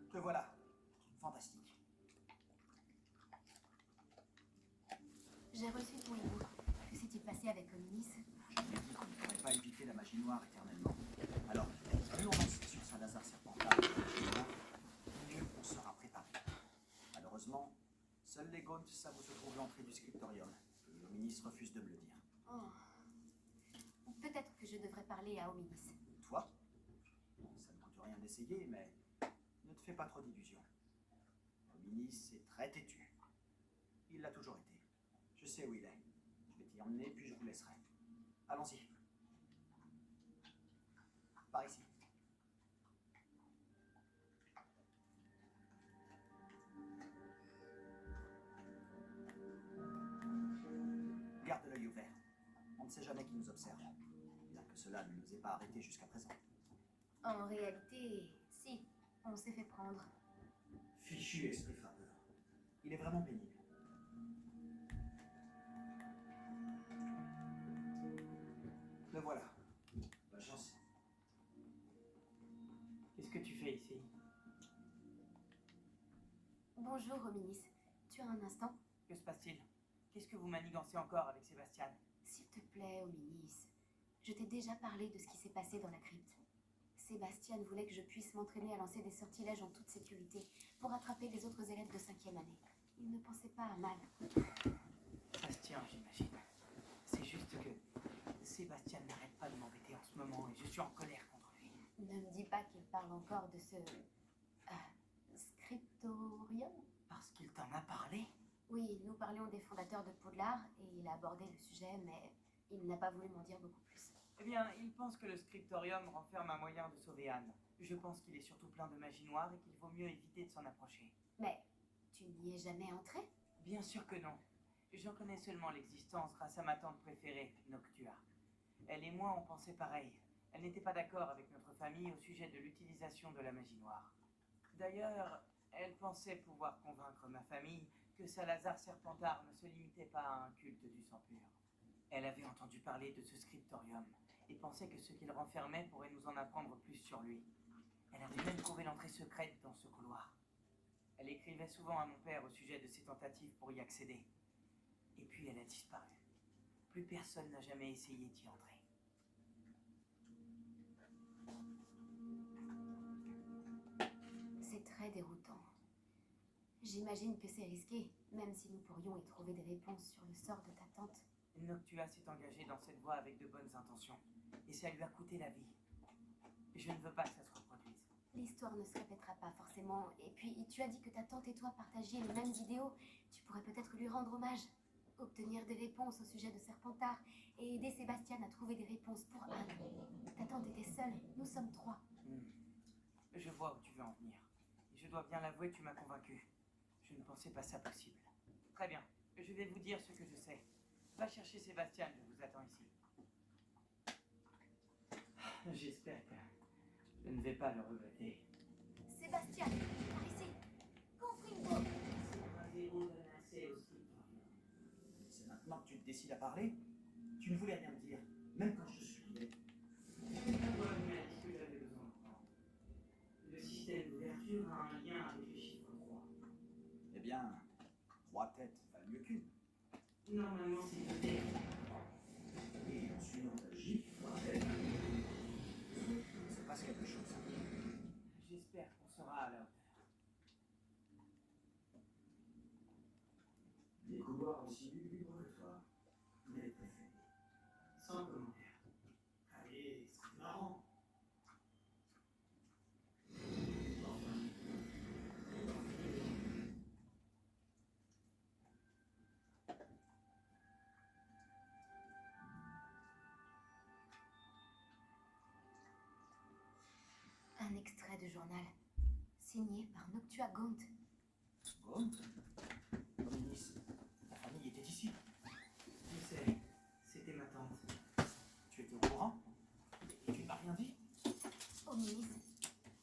Te voilà. Fantastique. J'ai reçu ton hibou. Que s'est-il passé avec Hominis? Je lui ai dit qu'on ne pourrait pas éviter la magie noire éternellement. Alors, plus on en sait sur Salazar Serpentard, mieux on sera préparé. Malheureusement, seuls les Gaunts savent où se trouve l'entrée du scriptorium. Et Hominis refuse de me le dire. Oh. Peut-être que je devrais parler à Hominis. Toi? Ça ne coûte rien d'essayer, mais ne te fais pas trop d'illusions. Hominis est très têtu. Il l'a toujours été. Je sais où il est. Je vais t'y emmener, puis je vous laisserai. Allons-y. Par ici. Garde l'œil ouvert. On ne sait jamais qui nous observe. Bien que cela ne nous ait pas arrêtés jusqu'à présent. En réalité, si. On s'est fait prendre. Fichu esprit frappeur. Il est vraiment pénible. Le voilà. Bonne chance. Qu'est-ce que tu fais ici? Bonjour, Hominis. Tu as un instant? Que se passe-t-il? Qu'est-ce que vous manigancez encore avec Sébastien? S'il te plaît, Hominis. Je t'ai déjà parlé de ce qui s'est passé dans la crypte. Sébastien voulait que je puisse m'entraîner à lancer des sortilèges en toute sécurité pour attraper les autres élèves de 5e année. Il ne pensait pas à mal. Ça se tient, j'imagine. C'est juste que Sébastien n'arrête pas de m'embêter en ce moment et je suis en colère contre lui. Ne me dis pas qu'il parle encore de ce... scriptorium? Parce qu'il t'en a parlé? Oui, nous parlions des fondateurs de Poudlard et il a abordé le sujet, mais il n'a pas voulu m'en dire beaucoup plus. Eh bien, il pense que le scriptorium renferme un moyen de sauver Anne. Je pense qu'il est surtout plein de magie noire et qu'il vaut mieux éviter de s'en approcher. Mais tu n'y es jamais entré? Bien sûr que non. J'en connais seulement l'existence grâce à ma tante préférée, Noctua. Elle et moi, on pensait pareil. Elle n'était pas d'accord avec notre famille au sujet de l'utilisation de la magie noire. D'ailleurs, elle pensait pouvoir convaincre ma famille que Salazar Serpentard ne se limitait pas à un culte du sang pur. Elle avait entendu parler de ce scriptorium et pensait que ce qu'il renfermait pourrait nous en apprendre plus sur lui. Elle avait même trouvé l'entrée secrète dans ce couloir. Elle écrivait souvent à mon père au sujet de ses tentatives pour y accéder. Et puis elle a disparu. Plus personne n'a jamais essayé d'y entrer. C'est très déroutant. J'imagine que c'est risqué, même si nous pourrions y trouver des réponses sur le sort de ta tante. Noctua s'est engagée dans cette voie avec de bonnes intentions. Et ça lui a coûté la vie. Je ne veux pas que ça se reproduise. L'histoire ne se répétera pas forcément. Et puis, tu as dit que ta tante et toi partagiez les mêmes idéaux. Tu pourrais peut-être lui rendre hommage. Obtenir des réponses au sujet de Serpentard et aider Sébastien à trouver des réponses pour Anne. Ta tante était seule, nous sommes 3. Je vois où tu veux en venir. Et je dois bien l'avouer, tu m'as convaincu. Je ne pensais pas ça possible. Très bien, je vais vous dire ce que je sais. Va chercher Sébastien, je vous attends ici. J'espère que je ne vais pas le regretter. Sébastien, par ici. Confringo. C'est maintenant que tu te décides à parler? Tu ne voulais rien me dire, même quand je te suppliais. Le système d'ouverture a un lien avec le chiffre 3. Eh bien, 3 têtes valent mieux qu'une. Normalement, c'est le dé. Et en suivant ta logique, 3 têtes. Il se passe quelque chose. J'espère qu'on sera à la hauteur. Des couloirs aussi lugubres que toi. Mais préférés. Sans commentaire. Allez, c'est marrant. extrait de journal, signé par Noctua Gaunt. Gaunt? Hominis, ta famille était ici. Je sais, c'était ma tante. Tu étais au courant? Et tu ne m'as rien dit? Hominis,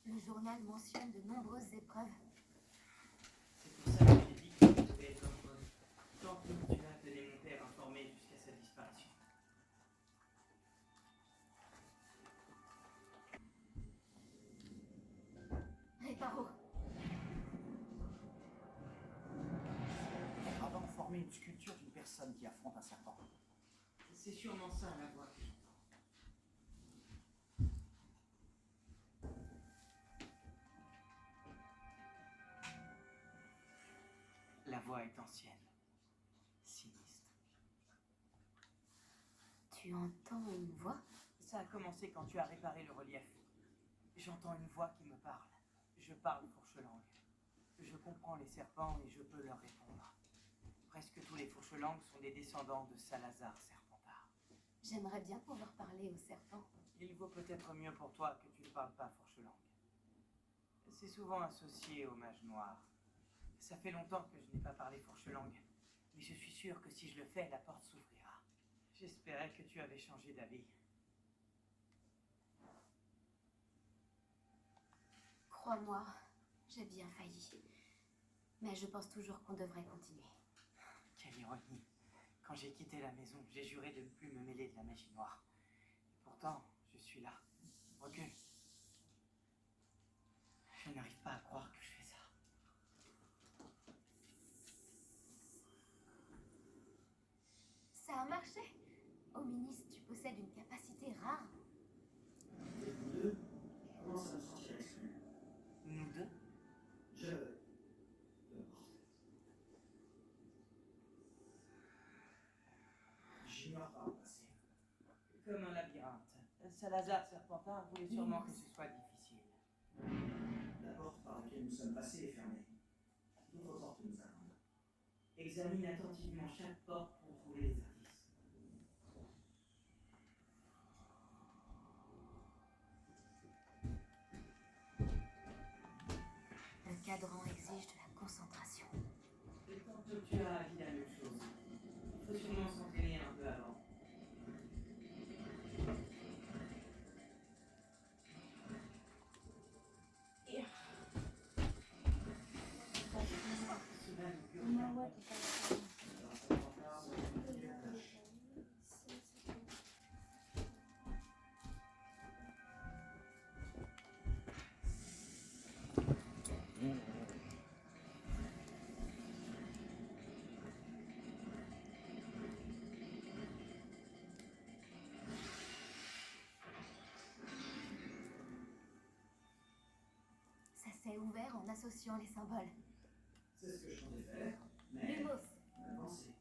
le journal mentionne de nombreuses épreuves. C'est pour ça que j'ai dit que je devais être heureux. Tant que tu as tenu mon père informé jusqu'à sa disparition. Réparo, Avant de former une sculpture d'une personne qui affronte un serpent. C'est sûrement ça la voix que j'entends. La voix est ancienne, sinistre. tu entends une voix? Ça a commencé quand tu as réparé le relief. J'entends une voix qui me parle. Je parle fourche-langue. Je comprends les serpents et je peux leur répondre. Presque tous les fourche-langues sont des descendants de Salazar Serpentard. J'aimerais bien pouvoir parler aux serpents. Il vaut peut-être mieux pour toi que tu ne parles pas fourche-langue. C'est souvent associé au mage noir. Ça fait longtemps que je n'ai pas parlé fourche-langue, mais je suis sûr que si je le fais, la porte s'ouvrira. J'espérais que tu avais changé d'avis. Crois-moi, j'ai bien failli. Mais je pense toujours qu'on devrait continuer. Quelle ironie. Quand j'ai quitté la maison, j'ai juré de ne plus me mêler de la magie noire. Et pourtant, je suis là. Recule. Je n'arrive pas à croire que je fais ça. Ça a marché. Hominis, tu possèdes une capacité rare. Et vous deux, je commence à me sentir exclu. Nous deux? J'ignore pas le passé. Comme un labyrinthe. Salazar Serpentard voulait sûrement que ce soit difficile. La porte par laquelle nous sommes passés est fermée. D'autres portes nous attendent. Examine attentivement chaque porte pour trouver les indices. Le cadran exige de la concentration. Et tant que tu as dit la même chose, il faut sûrement s'entraîner un peu avant. Cela n'augure bien. Ça s'est ouvert en associant les symboles. C'est ce que je comptais faire, mais Lumos, avancer.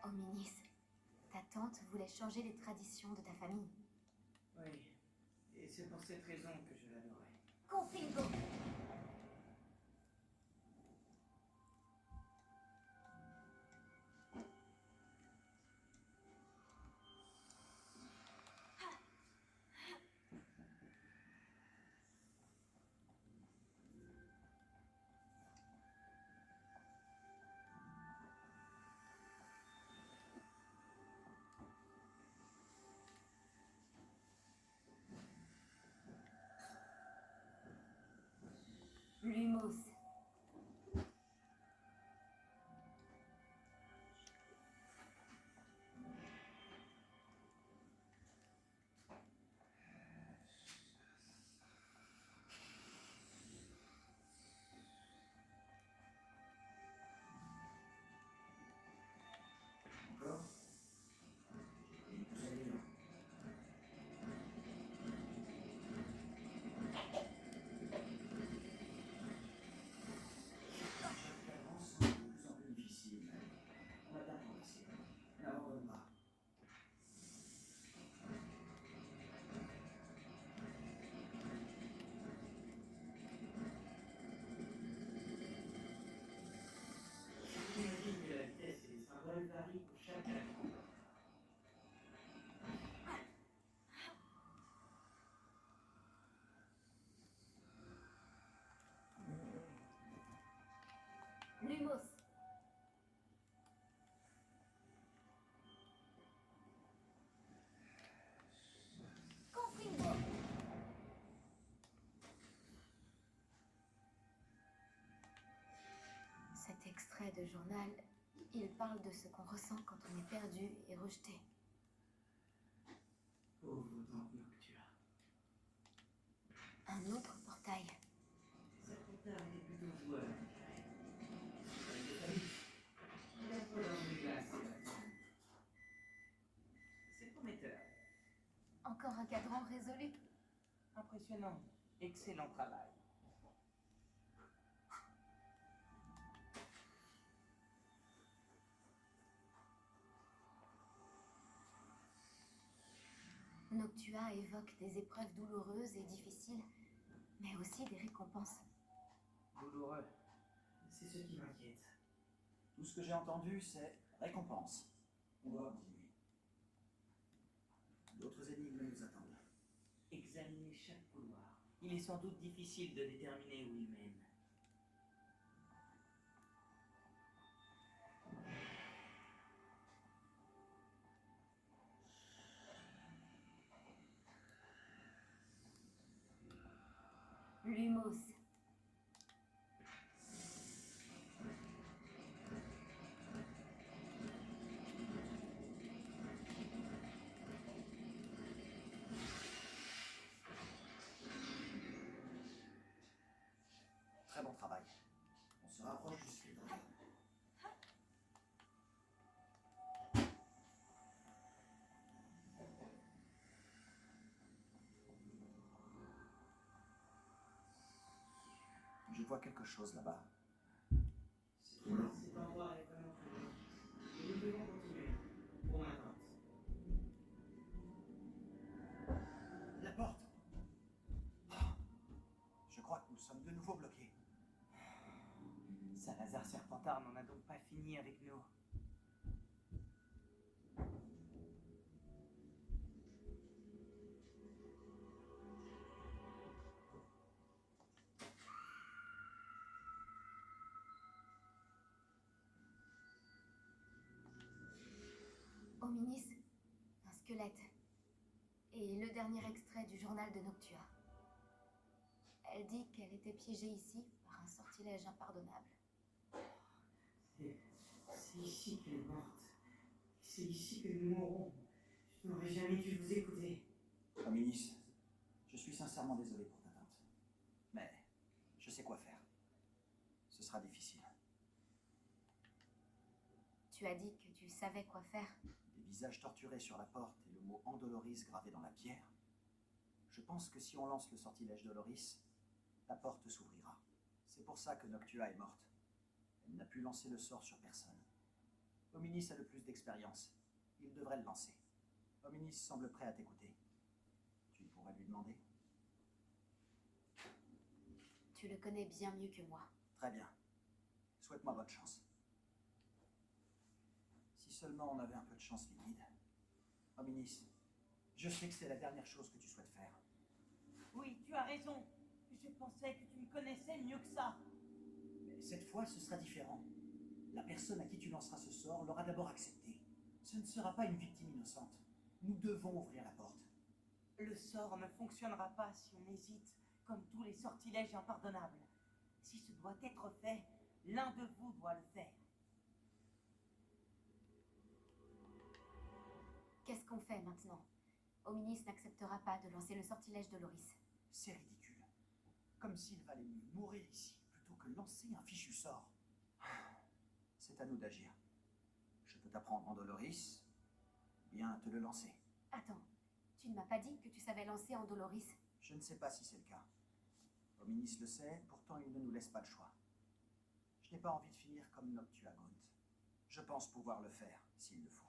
Hominis, ta tante voulait changer les traditions de ta famille. Oui, et c'est pour cette raison que je l'adorais. Confilgo. elle varie pour chaque âge. Lumos. Confringo. Cet extrait de journal, il parle de ce qu'on ressent quand on est perdu et rejeté. Pauvre Tante Noctua. Un autre portail. Serpentard était plutôt joueur, je dirais. Avec des familles. Il a trop dans une glace, Sébastien. C'est prometteur. Encore un cadran résolu. Impressionnant. Excellent travail. Noctua évoque des épreuves douloureuses et difficiles, mais aussi des récompenses. Douloureux. C'est ce qui m'inquiète. Tout ce que j'ai entendu, c'est récompense. On doit continuer. D'autres énigmes nous attendent. Examiner chaque couloir. Il est sans doute difficile de déterminer où il mène. Lumos. Très bon travail. On se rapproche du suivant. Je vois quelque chose là-bas. Cet endroit est vraiment très beau. Et nous devons continuer. Pour ma tante. La porte. Ah, je crois que nous sommes de nouveau bloqués. Salazar Serpentard n'en a donc pas fini avec nous. Hominis, un squelette. Et le dernier extrait du journal de Noctua. Elle dit qu'elle était piégée ici par un sortilège impardonnable. C'est ici qu'elle est morte. C'est ici que nous mourrons. Je n'aurais jamais dû vous écouter. Hominis, je suis sincèrement désolé pour ta tante. Mais je sais quoi faire. Ce sera difficile. Tu as dit que tu savais quoi faire. Des visages torturés sur la porte et le mot Andoloris gravé dans la pierre. Je pense que si on lance le sortilège Doloris, la porte s'ouvrira. C'est pour ça que Noctua est morte. Elle n'a pu lancer le sort sur personne. Hominis a le plus d'expérience. Il devrait le lancer. Hominis semble prêt à t'écouter. Tu pourrais lui demander? Tu le connais bien mieux que moi. Très bien. Souhaite-moi bonne chance. Si seulement on avait un peu de chance liquide. Hominis, je sais que c'est la dernière chose que tu souhaites faire. Oui, tu as raison. Je pensais que tu me connaissais mieux que ça. Mais cette fois, ce sera différent. La personne à qui tu lanceras ce sort l'aura d'abord accepté. Ce ne sera pas une victime innocente. Nous devons ouvrir la porte. Le sort ne fonctionnera pas si on hésite, comme tous les sortilèges impardonnables. Si ce doit être fait, l'un de vous doit le faire. Qu'est-ce qu'on fait maintenant? Hominis n'acceptera pas de lancer le sortilège de Loris. C'est ridicule. Comme s'il valait mieux mourir ici plutôt que lancer un fichu sort. C'est à nous d'agir. Je peux t'apprendre Andoloris, ou bien te le lancer. Attends, tu ne m'as pas dit que tu savais lancer en Doloris? Je ne sais pas si c'est le cas. Hominis le sait, pourtant il ne nous laisse pas le choix. Je n'ai pas envie de finir comme Noctua Gaunt. Je pense pouvoir le faire, s'il le faut.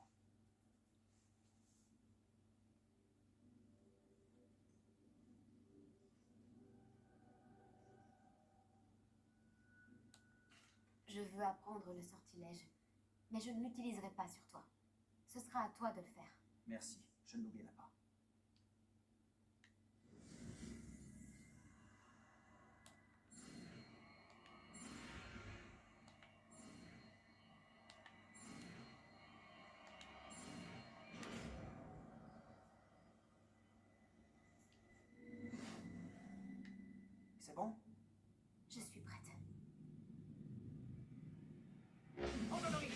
Je veux apprendre le sortilège. Mais je ne l'utiliserai pas sur toi. Ce sera à toi de le faire. Merci, je ne l'oublierai pas. C'est bon? Je suis prête. Oh non, non, il-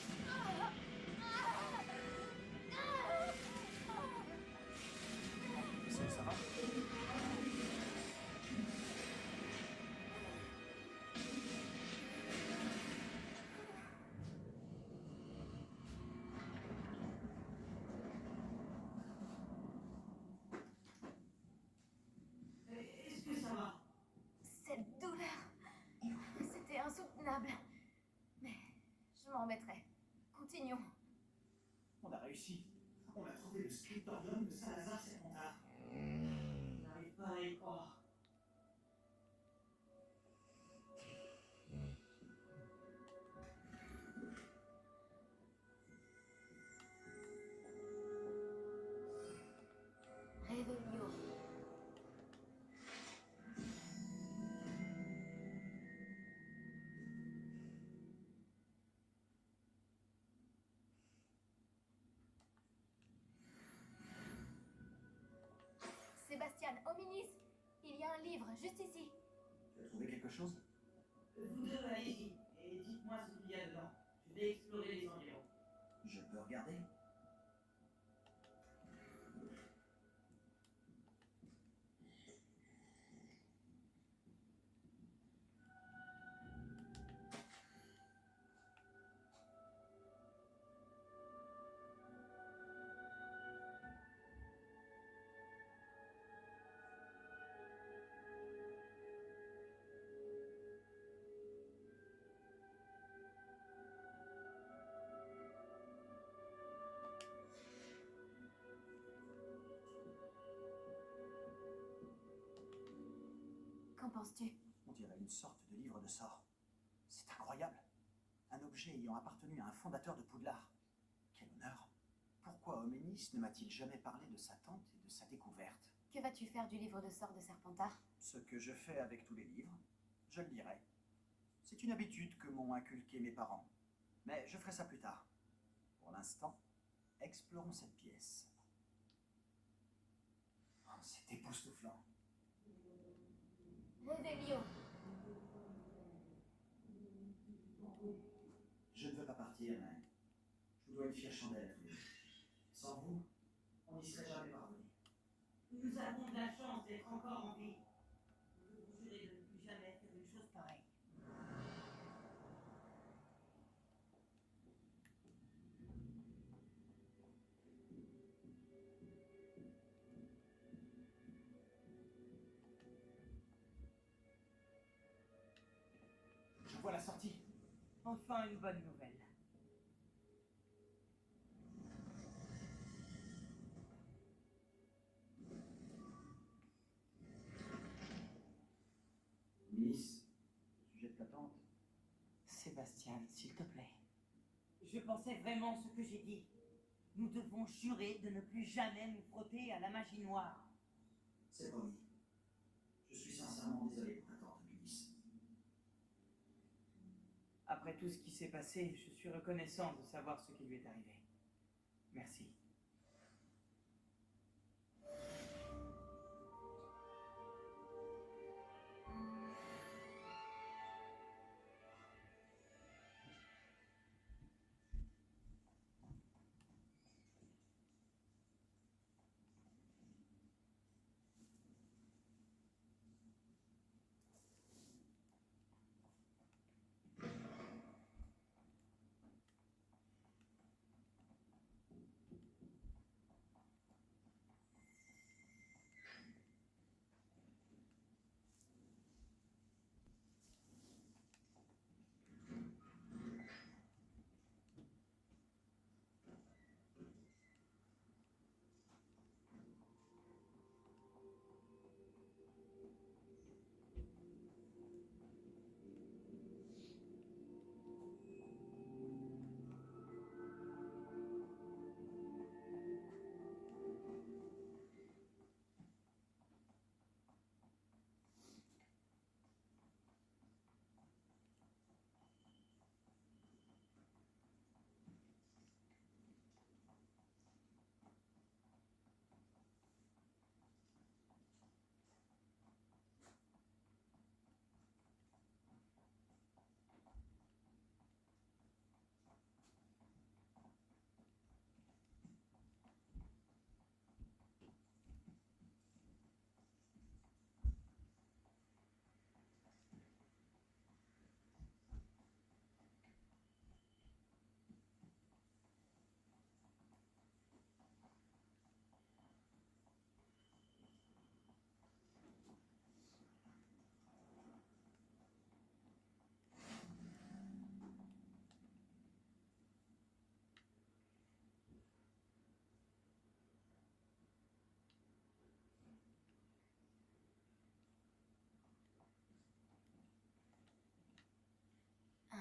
Ça va? Est-ce que ça va? Cette douleur, c'était insoutenable. Mais je m'en remettrai. Continuons. On a réussi. On a trouvé le scriptorium de Salazar Serpentard. Je n'arrive pas à y croire. Réveillons. Sébastien, Hominis, il y a un livre juste ici. Tu as trouvé quelque chose? Vous deux, allez-y, et dites-moi ce qu'il y a dedans. Je vais explorer les environs. Je peux regarder? Qu'en penses-tu? On dirait une sorte de livre de sorts. C'est incroyable. Un objet ayant appartenu à un fondateur de Poudlard. Quel honneur. Pourquoi Homénis ne m'a-t-il jamais parlé de sa tante et de sa découverte? Que vas-tu faire du livre de sorts de Serpentard? Ce que je fais avec tous les livres, je le lirai. C'est une habitude que m'ont inculquée mes parents. Mais je ferai ça plus tard. Pour l'instant, explorons cette pièce. Oh, c'est époustouflant. Réveillons. Je ne veux pas partir, mais je vous dois une fière chandelle à tous les deux. Sans vous, on n'y serait jamais parvenu. Nous avons de la chance d'être encore en vie. Nous devons jurer de ne plus jamais faire une chose pareille. Je vois la sortie. Enfin une bonne nouvelle. Miss, au sujet de ta tante, Sébastien, s'il te plaît. Je pensais vraiment ce que j'ai dit. Nous devons jurer de ne plus jamais nous frotter à la magie noire. c'est promis. Je suis sincèrement désolé pour ta tante, Miss. Après tout ce qui s'est passé, je suis reconnaissant de savoir ce qui lui est arrivé. Merci.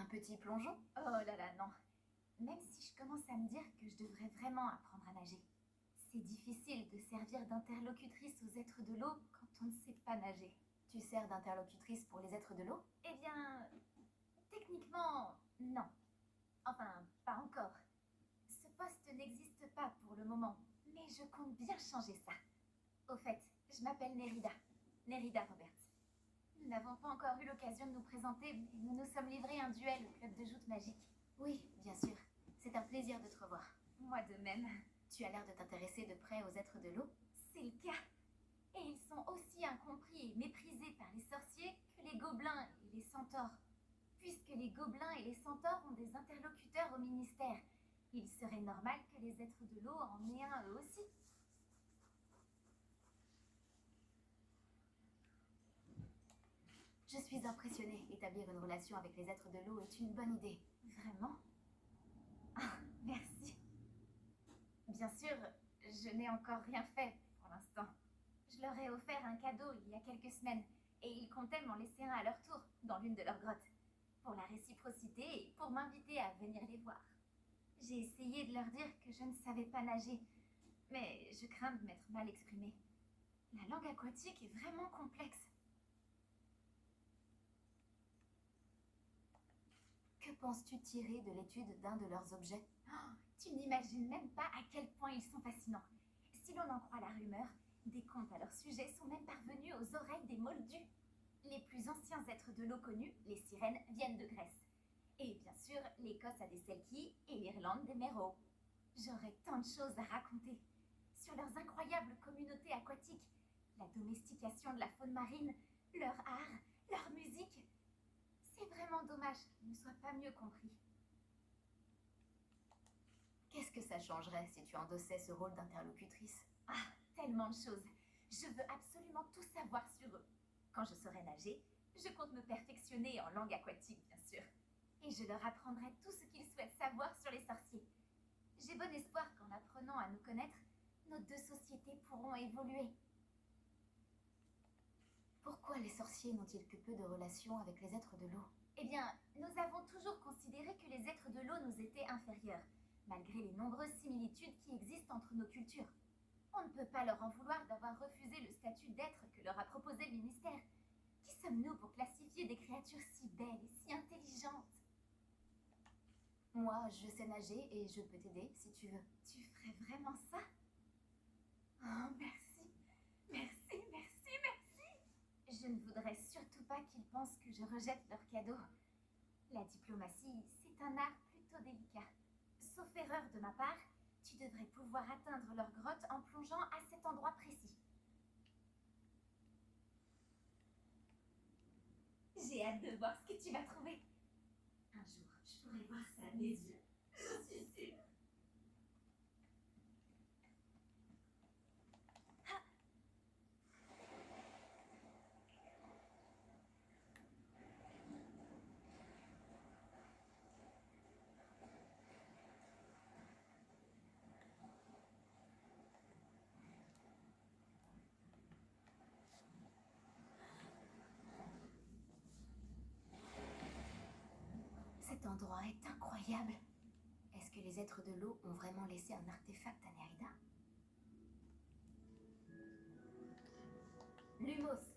petit plongeon? Oh là là, non. Même si je commence à me dire que je devrais vraiment apprendre à nager. C'est difficile de servir d'interlocutrice aux êtres de l'eau quand on ne sait pas nager. Tu sers d'interlocutrice pour les êtres de l'eau? Eh bien, techniquement, non. Enfin, pas encore. Ce poste n'existe pas pour le moment, mais je compte bien changer ça. Au fait, je m'appelle Nerida. Nerida Roberts. Nous n'avons pas encore eu l'occasion de nous présenter, mais nous nous sommes livrés un duel au club de joute magique. Oui, bien sûr. C'est un plaisir de te revoir. Moi de même. Tu as l'air de t'intéresser de près aux êtres de l'eau. C'est le cas. Et ils sont aussi incompris et méprisés par les sorciers que les gobelins et les centaures. Puisque les gobelins et les centaures ont des interlocuteurs au ministère, il serait normal que les êtres de l'eau en aient un eux aussi. Je suis impressionnée. Établir une relation avec les êtres de l'eau est une bonne idée. Vraiment? Ah, merci. Bien sûr, je n'ai encore rien fait pour l'instant. Je leur ai offert un cadeau il y a quelques semaines et ils comptaient m'en laisser un à leur tour dans l'une de leurs grottes. Pour la réciprocité et pour m'inviter à venir les voir. J'ai essayé de leur dire que je ne savais pas nager, mais je crains de m'être mal exprimée. La langue aquatique est vraiment complexe. Que penses-tu tirer de l'étude d'un de leurs objets? Oh, tu n'imagines même pas à quel point ils sont fascinants. Si l'on en croit la rumeur, des contes à leur sujet sont même parvenus aux oreilles des Moldus. Les plus anciens êtres de l'eau connus, les sirènes, viennent de Grèce. Et bien sûr, l'Écosse a des Selkies et l'Irlande des Merrows. J'aurais tant de choses à raconter. Sur leurs incroyables communautés aquatiques, la domestication de la faune marine, leur art, leur musique. C'est vraiment dommage qu'ils ne soient pas mieux compris. Qu'est-ce que ça changerait si tu endossais ce rôle d'interlocutrice? Ah, tellement de choses. Je veux absolument tout savoir sur eux. Quand je saurai nager, je compte me perfectionner en langue aquatique, bien sûr. Et je leur apprendrai tout ce qu'ils souhaitent savoir sur les sorciers. J'ai bon espoir qu'en apprenant à nous connaître, nos deux sociétés pourront évoluer. Pourquoi les sorciers n'ont-ils que peu de relations avec les êtres de l'eau? Eh bien, nous avons toujours considéré que les êtres de l'eau nous étaient inférieurs, malgré les nombreuses similitudes qui existent entre nos cultures. On ne peut pas leur en vouloir d'avoir refusé le statut d'être que leur a proposé le ministère. Qui sommes-nous pour classifier des créatures si belles et si intelligentes? Moi, je sais nager et je peux t'aider si tu veux. Tu ferais vraiment ça? Oh, merci. Merci, merci, merci. Je ne voudrais surtout pas qu'ils pensent que je rejette leurs cadeaux. La diplomatie, c'est un art plutôt délicat. Sauf erreur de ma part, tu devrais pouvoir atteindre leur grotte en plongeant à cet endroit précis. J'ai hâte de voir ce que tu vas trouver. Un jour, je pourrai voir ça à mes yeux. J'en suis sûre. Cet endroit est incroyable. Est-ce que les êtres de l'eau ont vraiment laissé un artefact à Nerida? Lumos.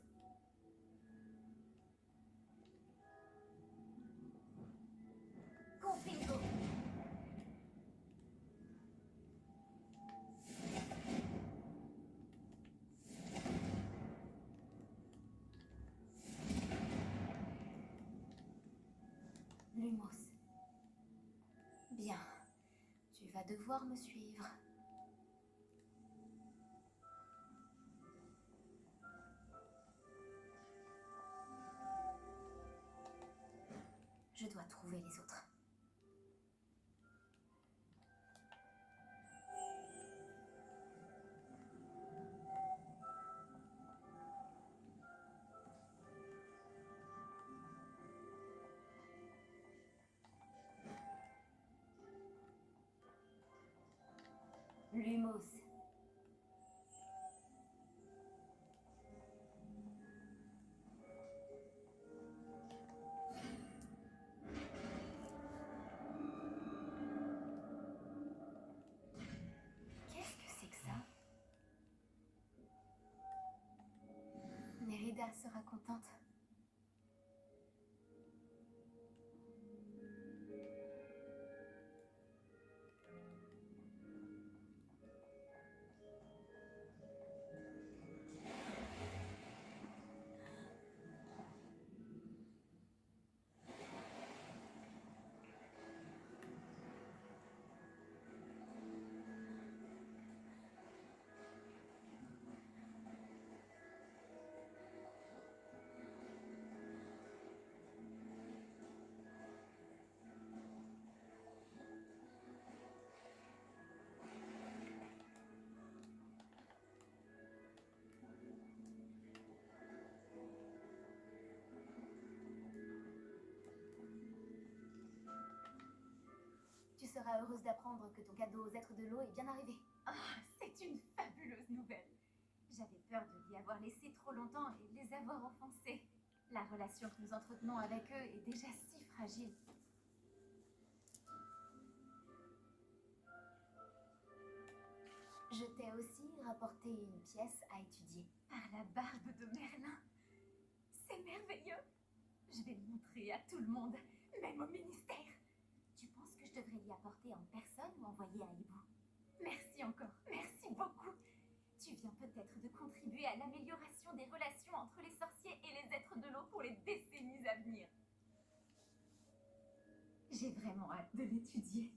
Confringo. Lumos. Bien. Tu vas devoir me suivre. Je dois trouver les autres. Lumos. Ada sera contente. Tu seras heureuse d'apprendre que ton cadeau aux êtres de l'eau est bien arrivé. Ah, c'est une fabuleuse nouvelle. J'avais peur de l'y avoir laissé trop longtemps et de les avoir offensés. La relation que nous entretenons avec eux est déjà si fragile. Je t'ai aussi rapporté une pièce à étudier. Par la barbe de Merlin. C'est merveilleux. Je vais le montrer à tout le monde, même au ministère. Tu penses que je devrais l'y apporter en personne ou envoyer à Hibou? Merci encore, merci beaucoup. Tu viens peut-être de contribuer à l'amélioration des relations entre les sorciers et les êtres de l'eau pour les décennies à venir. J'ai vraiment hâte de l'étudier.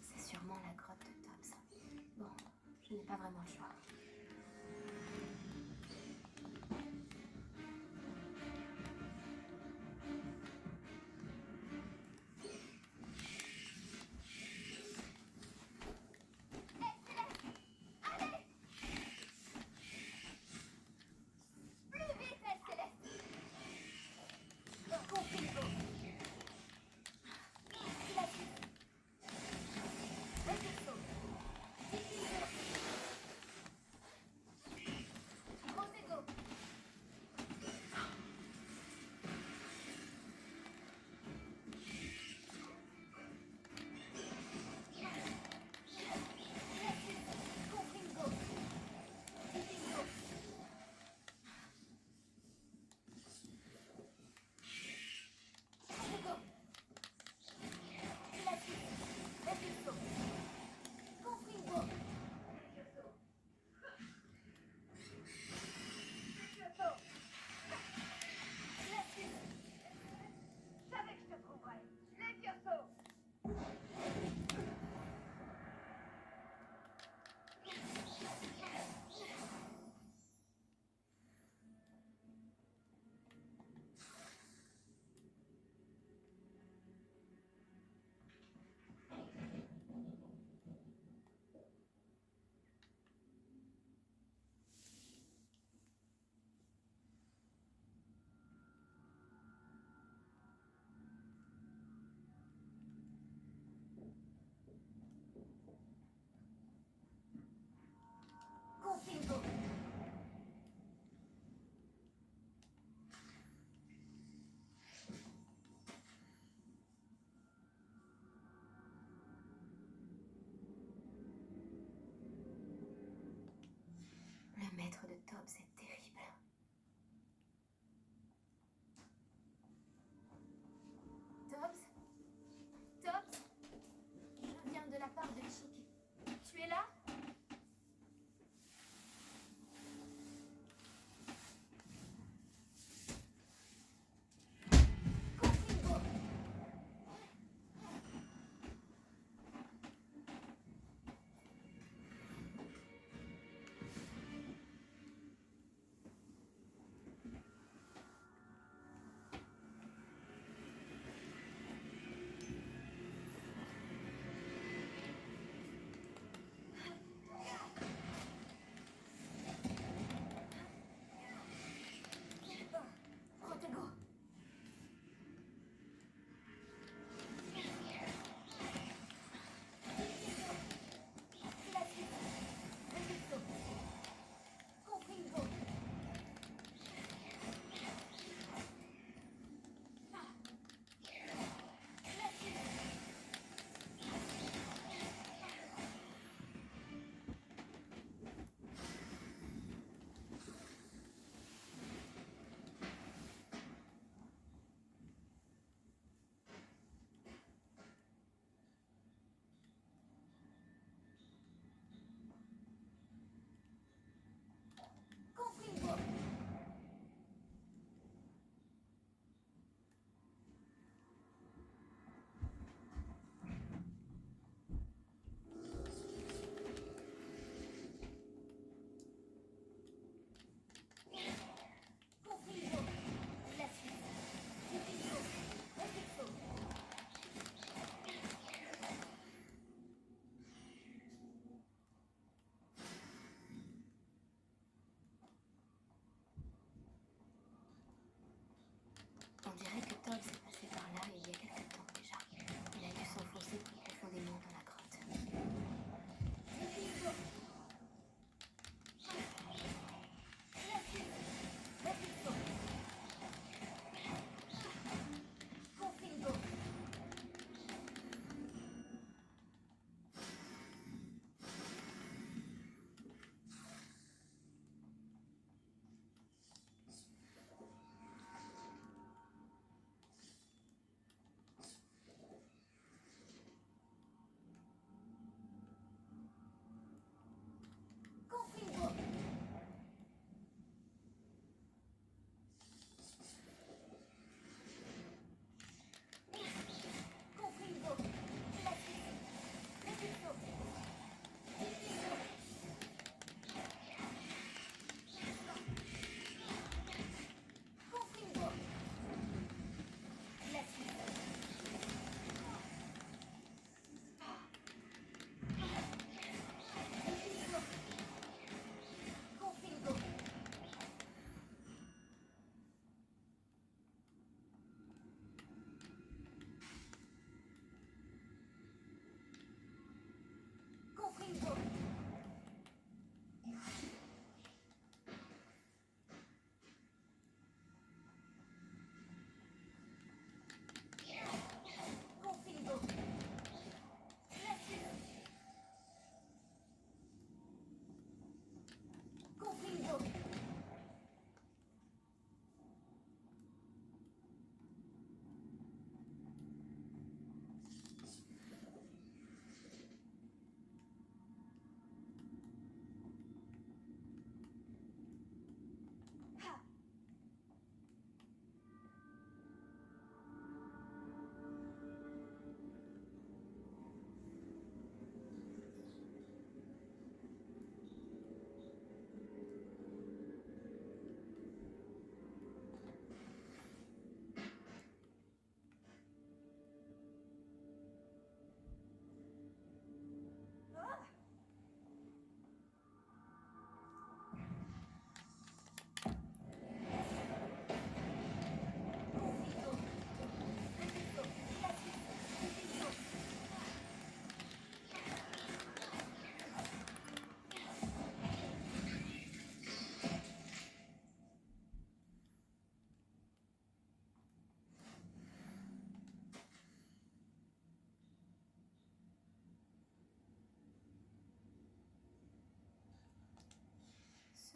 C'est sûrement la grotte de Tops. Bon, je n'ai pas vraiment le choix. Plus vite, elle Céleste.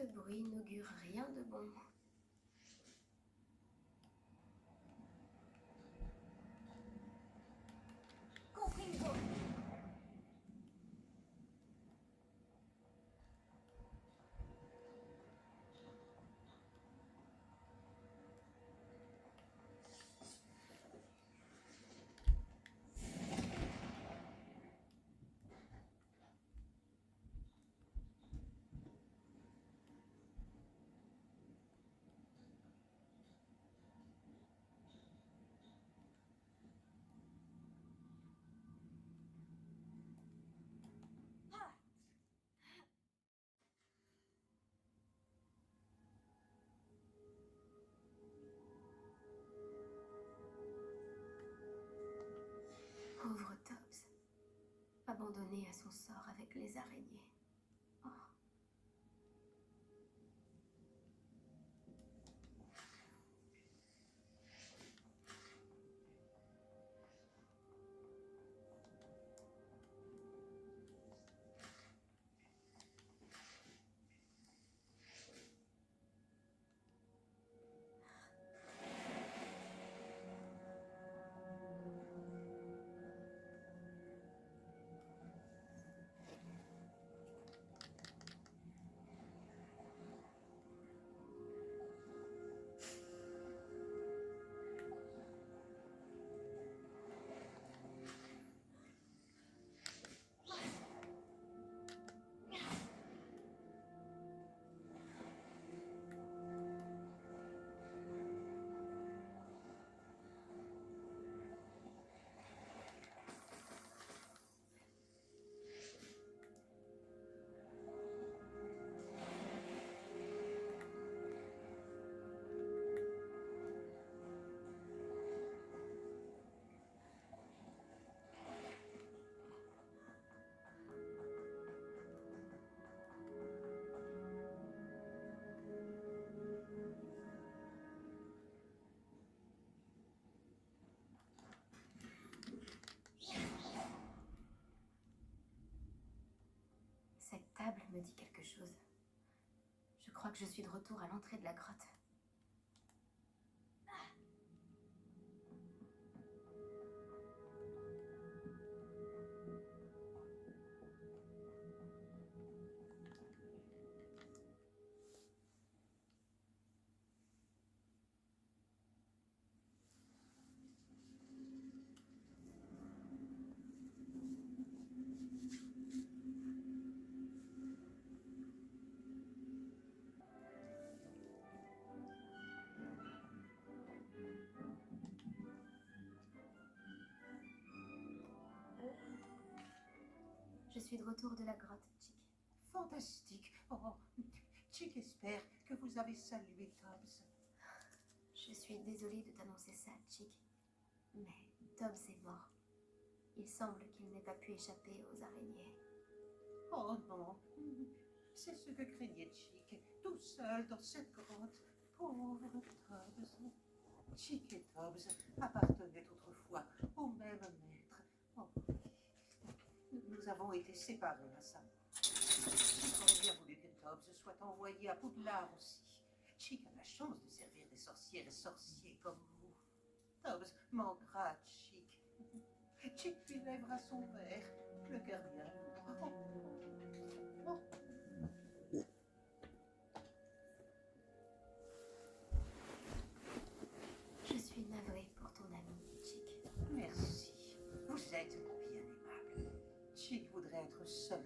Ce bruit n'augure rien de bon. Confringo. Pauvre Tobbs, abandonné à son sort avec les araignées. Oh. Cette table me dit quelque chose. Je crois que je suis de retour à l'entrée de la grotte. Je suis de retour de la grotte, Chick. Fantastique. Oh, Chick espère que vous avez salué Tobbs. Je suis désolée de t'annoncer ça, Chick. Mais Tobbs est mort. Il semble qu'il n'ait pas pu échapper aux araignées. Oh non, c'est ce que craignait Chick, tout seul dans cette grotte. Pauvre Tobbs. Chick et Tobbs appartenaient autrefois au même maître. Oh. Nous avons été séparés récemment. J'aurais bien voulu que Tobbs soit envoyé à Poudlard aussi. Chick a la chance de servir des sorcières et sorciers comme vous. Tobbs manquera Chick. Chick lui lèvera son verre, le cœur bien lourd. Oh. Je suis navrée pour ton ami, Chick. Merci, vous êtes bien aimable. Chick voudrait être seul